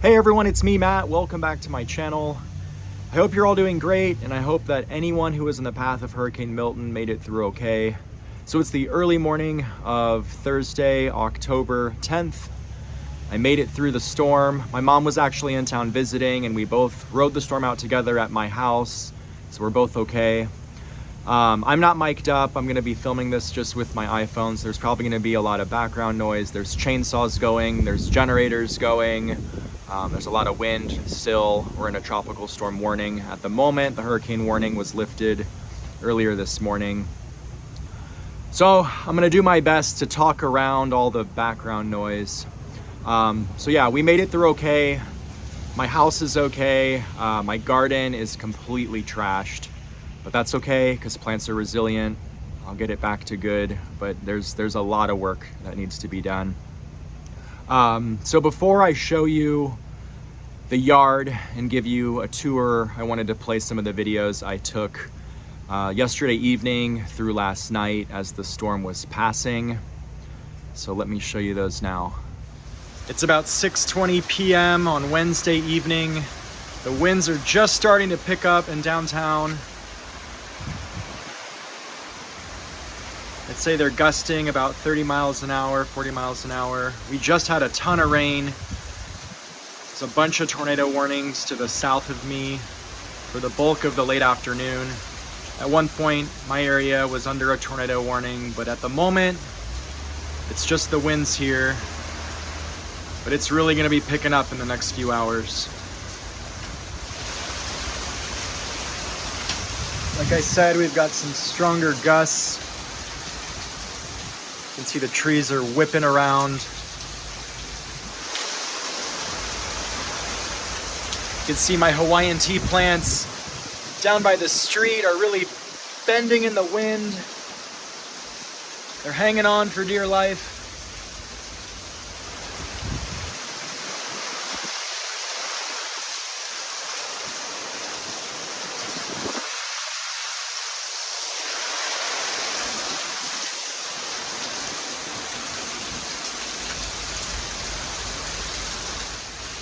Hey everyone, it's me, Matt. Welcome back to my channel. I hope you're all doing great, and I hope that anyone who was in the path of Hurricane Milton made it through okay. So it's the early morning of Thursday, October 10th. I made it through the storm. My mom was actually in town visiting, and we both rode the storm out together at my house, so we're both okay. I'm not mic'd up. I'm gonna be filming this just with my iPhone, so there's probably gonna be a lot of background noise. There's chainsaws going, there's generators going. There's a lot of wind still. We're in a tropical storm warning at the moment. The hurricane warning was lifted earlier this morning. So I'm gonna do my best to talk around all the background noise. So yeah, we made it through okay. My house is okay. My garden is completely trashed, but that's okay because plants are resilient. I'll get it back to good, but there's a lot of work that needs to be done. So before I show you the yard and give you a tour, I wanted to play some of the videos I took yesterday evening through last night as the storm was passing. So let me show you those now. It's about 6:20 p.m. on Wednesday evening. The winds are just starting to pick up in downtown. I'd say they're gusting about 30 miles an hour, 40 miles an hour. We just had a ton of rain. There's a bunch of tornado warnings to the south of me for the bulk of the late afternoon. At one point, my area was under a tornado warning, but at the moment, it's just the winds here. But it's really gonna be picking up in the next few hours. Like I said, we've got some stronger gusts. You can see the trees are whipping around. You can see my Hawaiian tea plants down by the street are really bending in the wind. They're hanging on for dear life.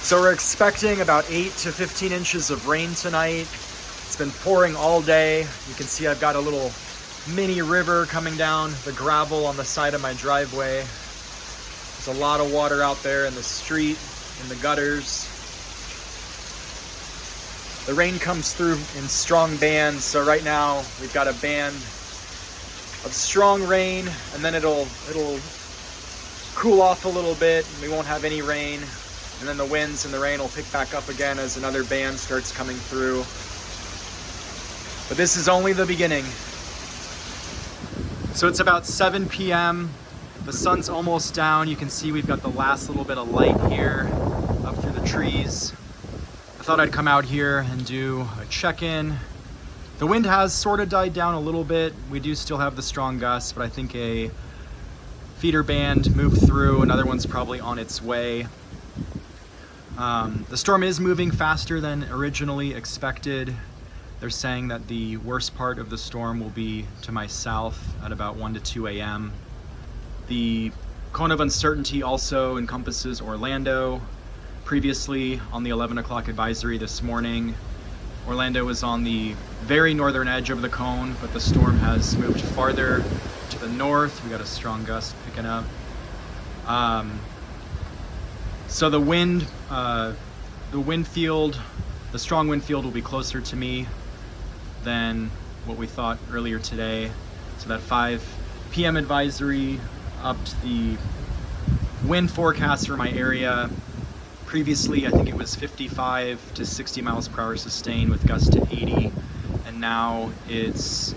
So we're expecting about 8 to 15 inches of rain tonight. It's been pouring all day. You can see I've got a little mini river coming down the gravel on the side of my driveway. There's a lot of water out there in the street, in the gutters. The rain comes through in strong bands. So right now we've got a band of strong rain, and then it'll cool off a little bit. We won't have any rain. And then the winds and the rain will pick back up again as another band starts coming through. But this is only the beginning. So it's about 7 p.m. The sun's almost down. You can see we've got the last little bit of light here up through the trees. I thought I'd come out here and do a check-in. The wind has sort of died down a little bit. We do still have the strong gusts, but I think a feeder band moved through. Another one's probably on its way. The storm is moving faster than originally expected. They're saying that the worst part of the storm will be to my south at about 1 to 2 a.m. The cone of uncertainty also encompasses Orlando. Previously on the 11 o'clock advisory this morning, Orlando was on the very northern edge of the cone, but the storm has moved farther to the north. We got a strong gust picking up. So the strong wind field will be closer to me than what we thought earlier today. So that 5 p.m. advisory upped the wind forecast for my area. Previously, I think it was 55 to 60 miles per hour sustained with gusts to 80, and now it's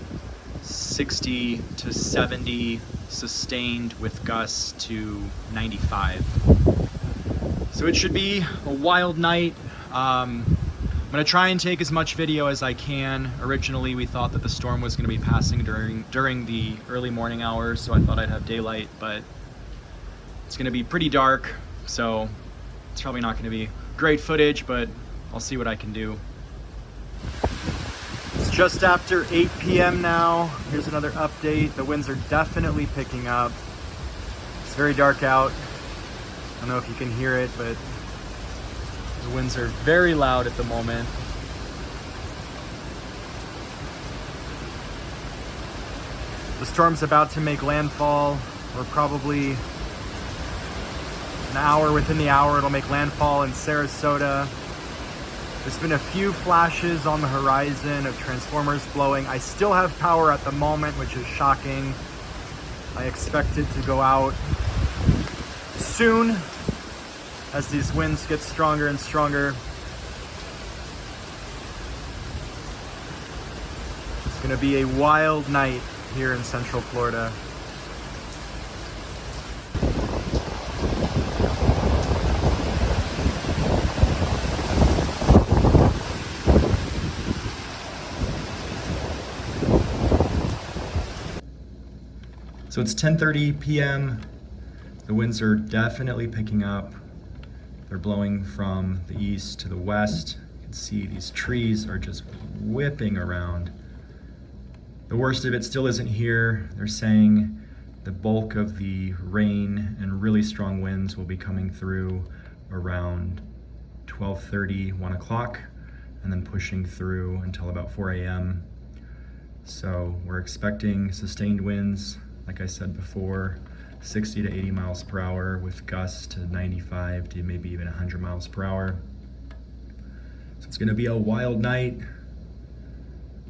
60 to 70 sustained with gusts to 95. So it should be a wild night. I'm gonna try and take as much video as I can. Originally, we thought that the storm was gonna be passing during the early morning hours, so I thought I'd have daylight, but it's gonna be pretty dark, so it's probably not gonna be great footage, but I'll see what I can do. It's just after 8 p.m. now. Here's another update. The winds are definitely picking up. It's very dark out. I don't know if you can hear it, but The winds are very loud at the moment. The storm's about to make landfall. We're probably an hour, within the hour, it'll make landfall in Sarasota. There's been a few flashes on the horizon of transformers blowing. I still have power at the moment, which is shocking. I expect it to go out soon as these winds get stronger and stronger. It's gonna be a wild night here in Central Florida. So it's 10:30 p.m. The winds are definitely picking up. They're blowing from the east to the west. You can see these trees are just whipping around. The worst of it still isn't here. They're saying the bulk of the rain and really strong winds will be coming through around 12:30, 1 o'clock, and then pushing through until about 4 a.m. So we're expecting sustained winds, like I said before, 60 to 80 miles per hour with gusts to 95 to maybe even 100 miles per hour. So it's gonna be a wild night,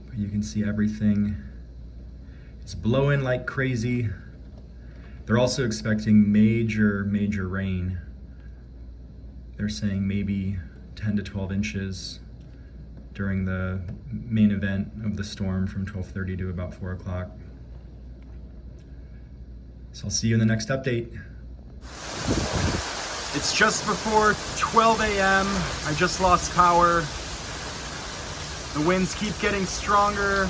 but you can see everything. It's blowing like crazy. They're also expecting major rain. They're saying maybe 10 to 12 inches during the main event of the storm from 12:30 to about 4 o'clock. So I'll see you in the next update. It's just before 12 a.m. I just lost power. The winds keep getting stronger.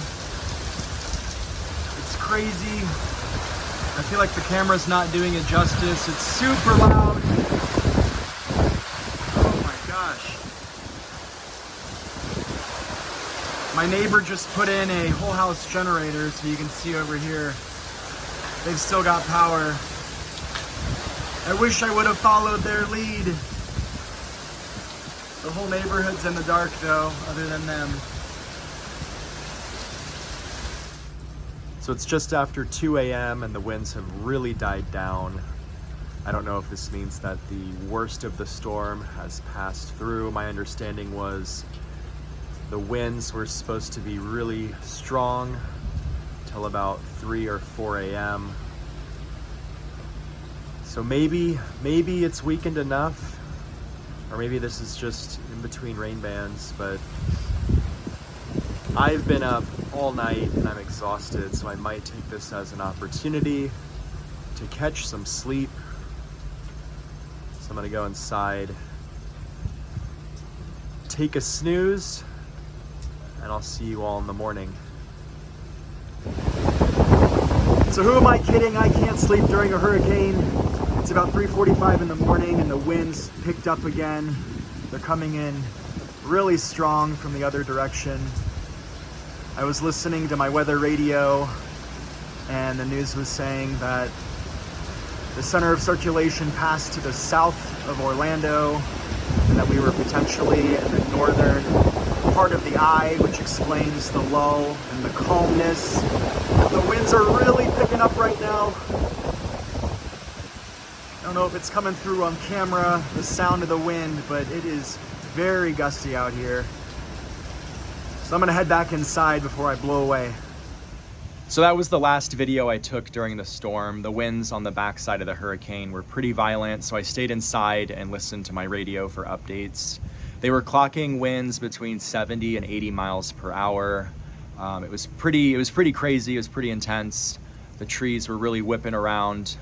It's crazy. I feel like the camera's not doing it justice. It's super loud. Oh my gosh. My neighbor just put in a whole house generator, so you can see over here. They've still got power. I wish I would have followed their lead. The whole neighborhood's in the dark though, other than them. So it's just after 2 a.m. and the winds have really died down. I don't know if this means that the worst of the storm has passed through. My understanding was the winds were supposed to be really strong till about 3 or 4 a.m. So maybe it's weakened enough, or maybe this is just in between rain bands, but I've been up all night and I'm exhausted, so I might take this as an opportunity to catch some sleep. So I'm gonna go inside, take a snooze, and I'll see you all in the morning. So who am I kidding? I can't sleep during a hurricane. It's about 3:45 in the morning and the winds picked up again. They're coming in really strong from the other direction. I was listening to my weather radio and the news was saying that the center of circulation passed to the south of Orlando and that we were potentially in the northern part of the eye, which explains the lull and the calmness. The winds are really picking up right now. I don't know if it's coming through on camera, the sound of the wind, but it is very gusty out here. So I'm gonna head back inside before I blow away. So that was the last video I took during the storm. The winds on the backside of the hurricane were pretty violent, so I stayed inside and listened to my radio for updates. They were clocking winds between 70 and 80 miles per hour. It was pretty crazy, it was pretty intense. The trees were really whipping around.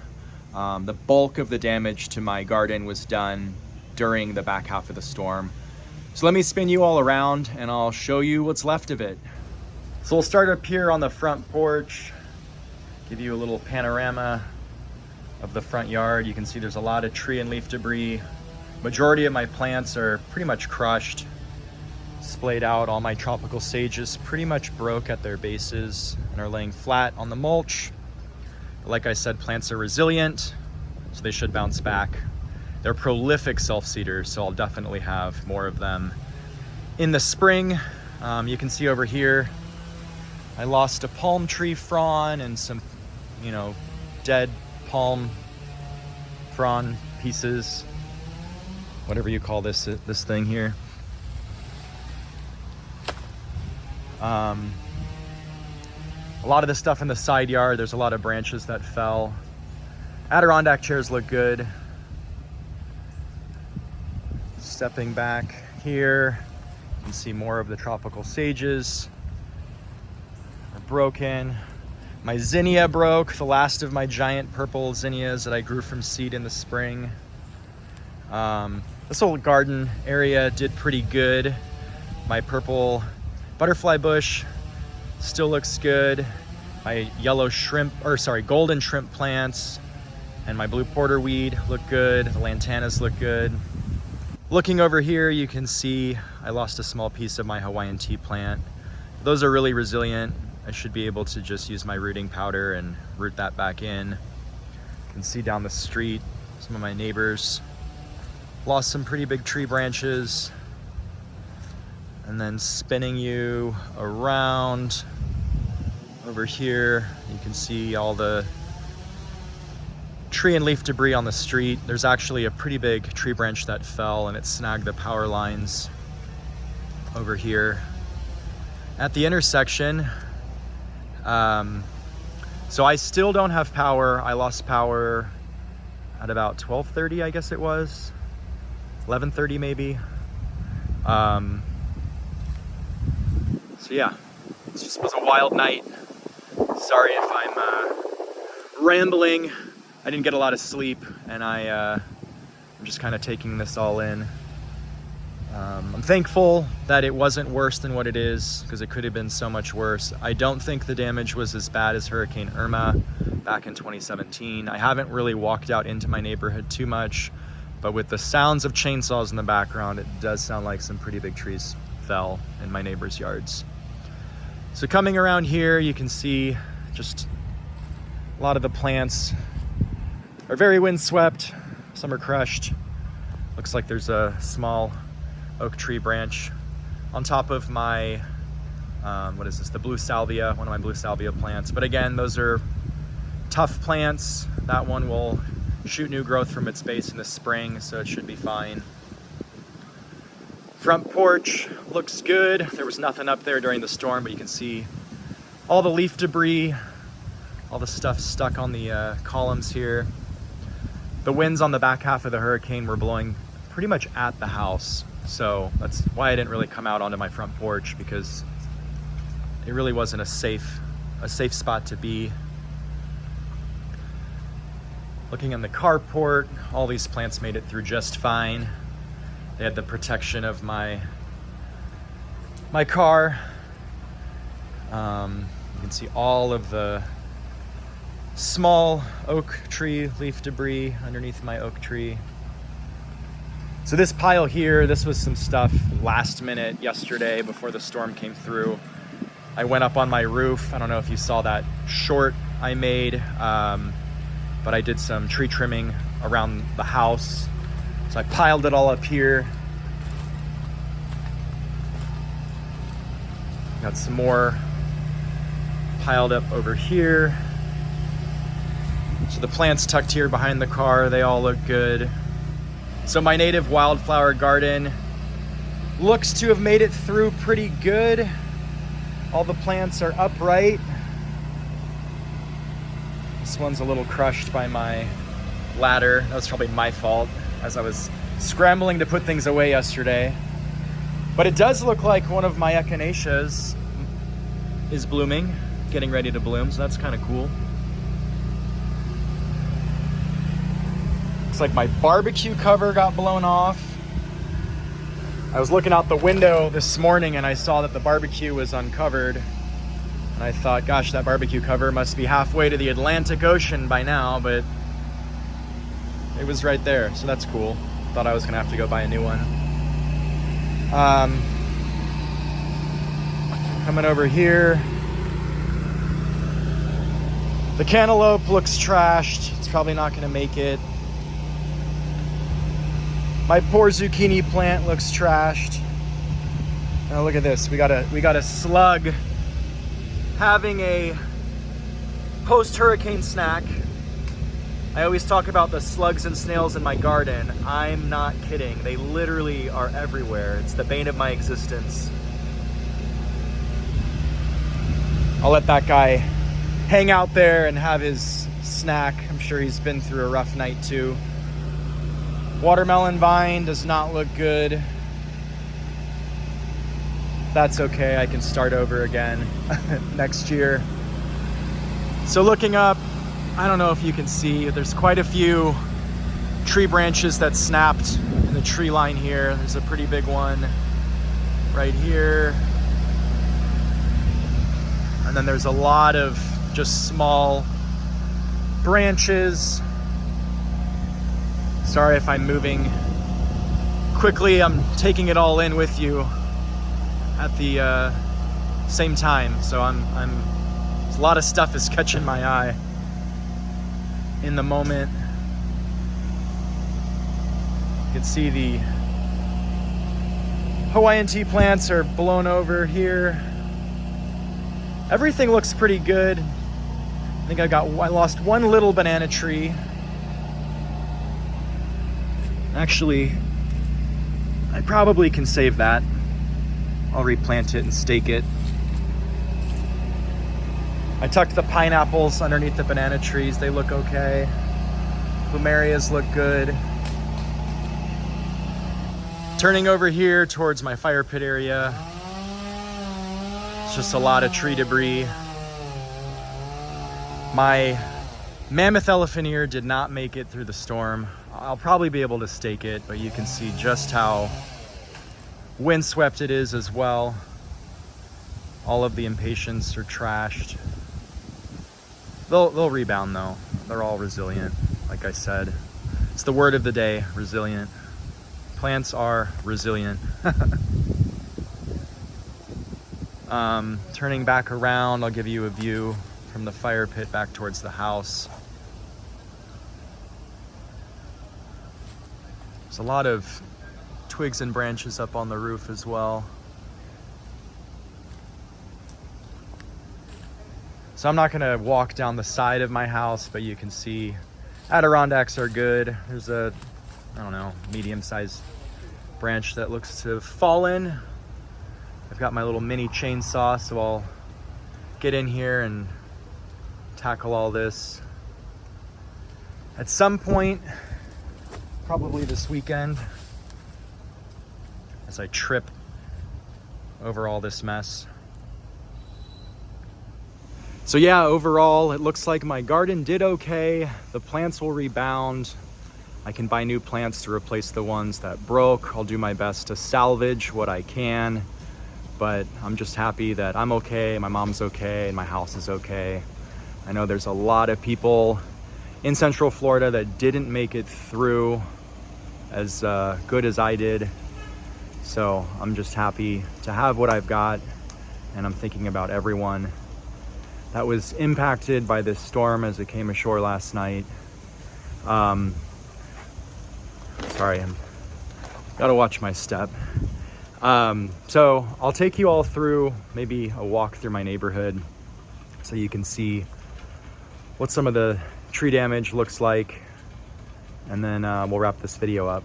The bulk of the damage to my garden was done during the back half of the storm. So let me spin you all around and I'll show you what's left of it. So we'll start up here on the front porch, give you a little panorama of the front yard. You can see there's a lot of tree and leaf debris. Majority of my plants are pretty much crushed, splayed out. All my tropical sages pretty much broke at their bases and are laying flat on the mulch. But like I said, plants are resilient, so they should bounce back. They're prolific self-seeders, so I'll definitely have more of them in the spring. You can see over here, I lost a palm tree frond and some, dead palm frond pieces, whatever you call this thing here. A lot of the stuff in the side yard, there's a lot of branches that fell. Adirondack chairs look good. Stepping back here, you can see more of the tropical sages are broken. My zinnia broke, the last of my giant purple zinnias that I grew from seed in the spring. This whole garden area did pretty good. My purple butterfly bush still looks good. My golden shrimp plants and my blue porterweed look good. The lantanas look good. Looking over here, you can see I lost a small piece of my Hawaiian tea plant. Those are really resilient. I should be able to just use my rooting powder and root that back in. You can see down the street, some of my neighbors lost some pretty big tree branches. And then spinning you around over here, you can see all the tree and leaf debris on the street. There's actually a pretty big tree branch that fell and it snagged the power lines over here at the intersection. So I still don't have power. I lost power at about 12:30, I guess it was 11:30 maybe. So yeah, it just was a wild night. Sorry if I'm rambling. I didn't get a lot of sleep, and I'm just kind of taking this all in. I'm thankful that it wasn't worse than what it is, because it could have been so much worse. I don't think the damage was as bad as Hurricane Irma back in 2017. I haven't really walked out into my neighborhood too much, but with the sounds of chainsaws in the background, it does sound like some pretty big trees fell in my neighbors' yards. So coming around here, you can see just a lot of the plants are very windswept. Some are crushed. Looks like there's a small oak tree branch on top of my, the blue salvia, one of my blue salvia plants. But again, those are tough plants. That one will shoot new growth from its base in the spring, so it should be fine. Front porch looks good. There was nothing up there during the storm, but you can see all the leaf debris, all the stuff stuck on the columns here. The winds on the back half of the hurricane were blowing pretty much at the house. So that's why I didn't really come out onto my front porch, because it really wasn't a safe spot to be. Looking in the carport, all these plants made it through just fine. They had the protection of my car. You can see all of the small oak tree leaf debris underneath my oak tree. So this pile here, this was some stuff last minute yesterday before the storm came through. I went up on my roof. I don't know if you saw that short I made, but I did some tree trimming around the house. So I piled it all up here. Got some more piled up over here. So the plants tucked here behind the car, they all look good. So my native wildflower garden looks to have made it through pretty good. All the plants are upright. This one's a little crushed by my ladder. That was probably my fault as I was scrambling to put things away yesterday. But it does look like one of my echinaceas is blooming, getting ready to bloom, so that's kind of cool. Looks like my barbecue cover got blown off. I was looking out the window this morning and I saw that the barbecue was uncovered. And I thought, gosh, that barbecue cover must be halfway to the Atlantic Ocean by now, but it was right there, so that's cool. Thought I was gonna have to go buy a new one. Coming over here. The cantaloupe looks trashed. It's probably not gonna make it. My poor zucchini plant looks trashed. Now look at this. We got a slug having a post-hurricane snack. I always talk about the slugs and snails in my garden. I'm not kidding. They literally are everywhere. It's the bane of my existence. I'll let that guy hang out there and have his snack. I'm sure he's been through a rough night too. Watermelon vine does not look good. That's okay, I can start over again next year. So looking up, I don't know if you can see, there's quite a few tree branches that snapped in the tree line here. There's a pretty big one right here. And then there's a lot of just small branches. Sorry if I'm moving quickly. I'm taking it all in with you at the same time. So a lot of stuff is catching my eye in the moment. You can see the Hawaiian tea plants are blown over here. Everything looks pretty good. I think I lost one little banana tree. Actually, I probably can save that. I'll replant it and stake it. I tucked the pineapples underneath the banana trees. They look okay. Plumerias look good. Turning over here towards my fire pit area. It's just a lot of tree debris. My mammoth elephant ear did not make it through the storm. I'll probably be able to stake it, but you can see just how windswept it is as well. All of the impatiens are trashed. They'll rebound though. They're all resilient, like I said. It's the word of the day, resilient. Plants are resilient. Turning back around, I'll give you a view from the fire pit back towards the house. There's a lot of twigs and branches up on the roof as well. So I'm not gonna walk down the side of my house, but you can see Adirondacks are good. There's a, I don't know, medium-sized branch that looks to have fallen. I've got my little mini chainsaw, so I'll get in here and tackle all this. At some point, probably this weekend, as I trip over all this mess. So yeah, overall, it looks like my garden did okay. The plants will rebound. I can buy new plants to replace the ones that broke. I'll do my best to salvage what I can, but I'm just happy that I'm okay, my mom's okay, and my house is okay. I know there's a lot of people in Central Florida that didn't make it through as good as I did. So I'm just happy to have what I've got, and I'm thinking about everyone that was impacted by this storm as it came ashore last night. Sorry, I'm gotta watch my step. So I'll take you all through maybe a walk through my neighborhood so you can see what some of the tree damage looks like, and then we'll wrap this video up.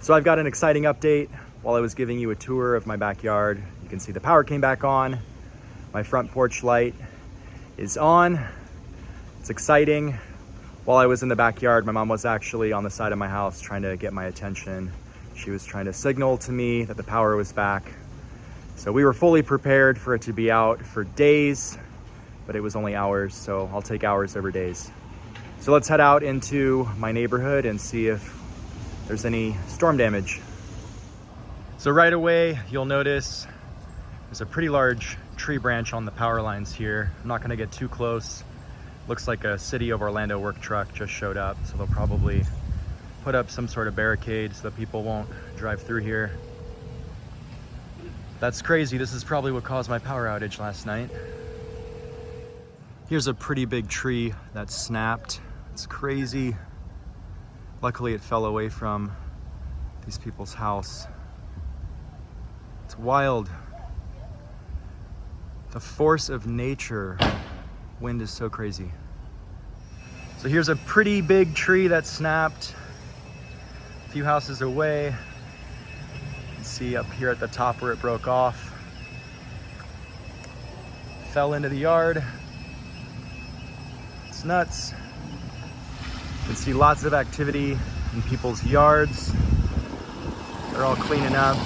So I've got an exciting update. While I was giving you a tour of my backyard, you can see the power came back on. My front porch light is on. It's exciting. While I was in the backyard, my mom was actually on the side of my house trying to get my attention. She was trying to signal to me that the power was back. So we were fully prepared for it to be out for days, but it was only hours, so I'll take hours over days. So let's head out into my neighborhood and see if there's any storm damage. So right away, you'll notice there's a pretty large tree branch on the power lines here. I'm not gonna get too close. Looks like a City of Orlando work truck just showed up, so they'll probably put up some sort of barricade so that people won't drive through here. That's crazy. This is probably what caused my power outage last night. Here's a pretty big tree that snapped. It's crazy. Luckily it fell away from these people's house. It's wild. The force of nature. Wind is so crazy. So here's a pretty big tree that snapped a few houses away. You can see up here at the top where it broke off. Fell into the yard. It's nuts. You can see lots of activity in people's yards. They're all cleaning up.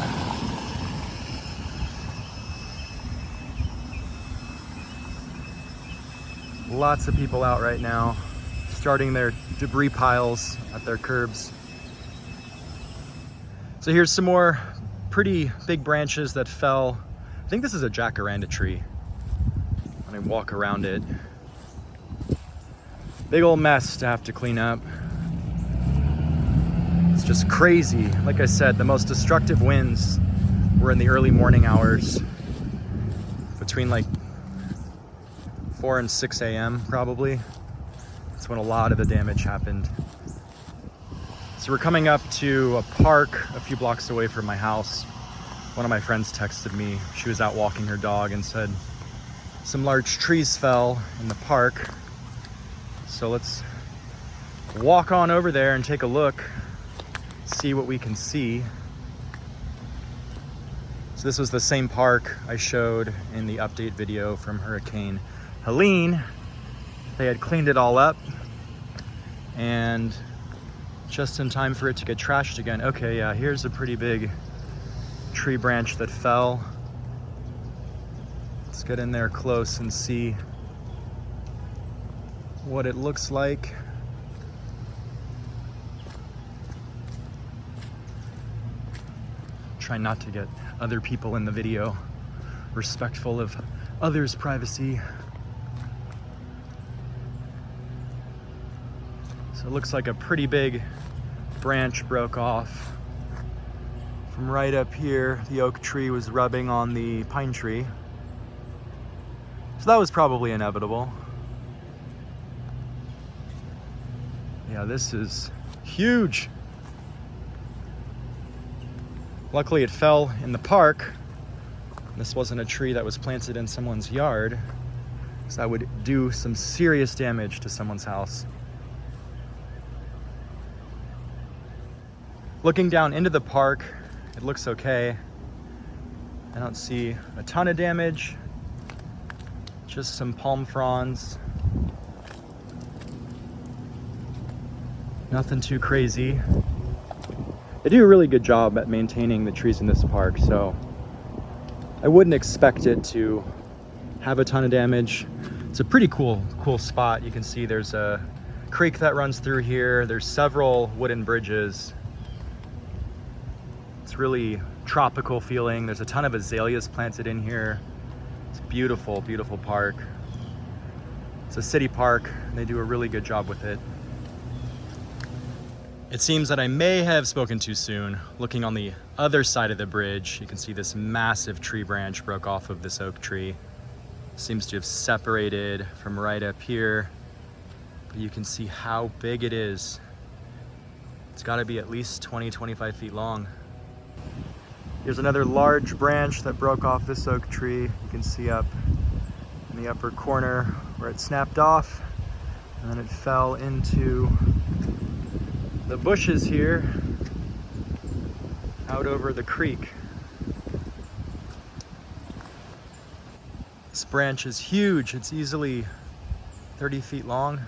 Lots of people out right now, starting their debris piles at their curbs. So here's some more pretty big branches that fell. I think this is a jacaranda tree. When I walk around it, big old mess to have to clean up. It's just crazy. Like I said, the most destructive winds were in the early morning hours, between like 4 and 6 a.m. probably. That's when a lot of the damage happened. So we're coming up to a park a few blocks away from my house. One of my friends texted me. She was out walking her dog and said some large trees fell in the park. So let's walk on over there and take a look, see what we can see. So this was the same park I showed in the update video from Hurricane Helene. They had cleaned it all up and just in time for it to get trashed again. Okay, yeah, here's a pretty big tree branch that fell. Let's get in there close and see what it looks like. Try not to get other people in the video, respectful of others' privacy. So it looks like a pretty big branch broke off. From right up here, the oak tree was rubbing on the pine tree. So that was probably inevitable. Yeah, this is huge. Luckily it fell in the park. This wasn't a tree that was planted in someone's yard, so that would do some serious damage to someone's house. Looking down into the park, it looks okay. I don't see a ton of damage, just some palm fronds. Nothing too crazy. They do a really good job at maintaining the trees in this park, so I wouldn't expect it to have a ton of damage. It's a pretty cool spot. You can see there's a creek that runs through here. There's several wooden bridges. It's really tropical feeling. There's a ton of azaleas planted in here. It's a beautiful, beautiful park. It's a city park, and they do a really good job with it. It seems that I may have spoken too soon. Looking on the other side of the bridge, you can see this massive tree branch broke off of this oak tree. Seems to have separated from right up here. But you can see how big it is. It's gotta be at least 20, 25 feet long. Here's another large branch that broke off this oak tree. You can see up in the upper corner where it snapped off, and then it fell into the bushes here out over the creek. This branch is huge. It's easily 30 feet long.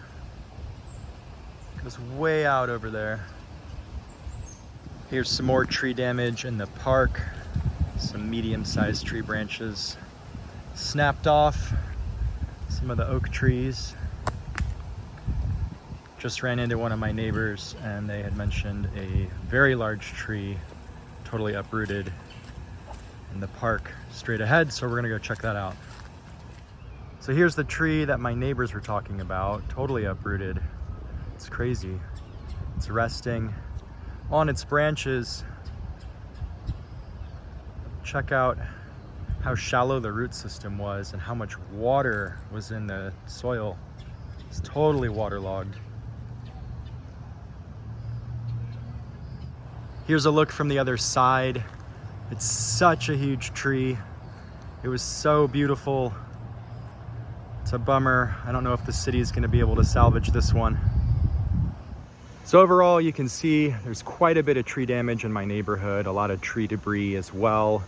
It goes way out over there. Here's some more tree damage in the park. Some medium-sized tree branches snapped off. Some of the oak trees. Just ran into one of my neighbors and they had mentioned a very large tree totally uprooted in the park straight ahead, so we're gonna go check that out. So here's the tree that my neighbors were talking about, totally uprooted. It's crazy. It's resting on its branches. Check out how shallow the root system was and how much water was in the soil. It's totally waterlogged. Here's a look from the other side. It's such a huge tree. It was so beautiful. It's a bummer. I don't know if the city is going to be able to salvage this one. So overall, you can see there's quite a bit of tree damage in my neighborhood, a lot of tree debris as well.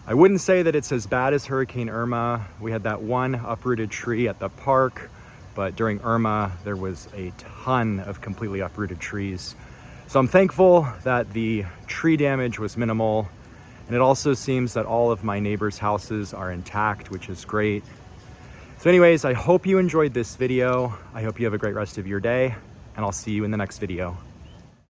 I wouldn't say that it's as bad as Hurricane Irma. We had that one uprooted tree at the park, but during Irma, there was a ton of completely uprooted trees. So I'm thankful that the tree damage was minimal, and it also seems that all of my neighbors' houses are intact, which is great. So anyways, I hope you enjoyed this video. I hope you have a great rest of your day, and I'll see you in the next video.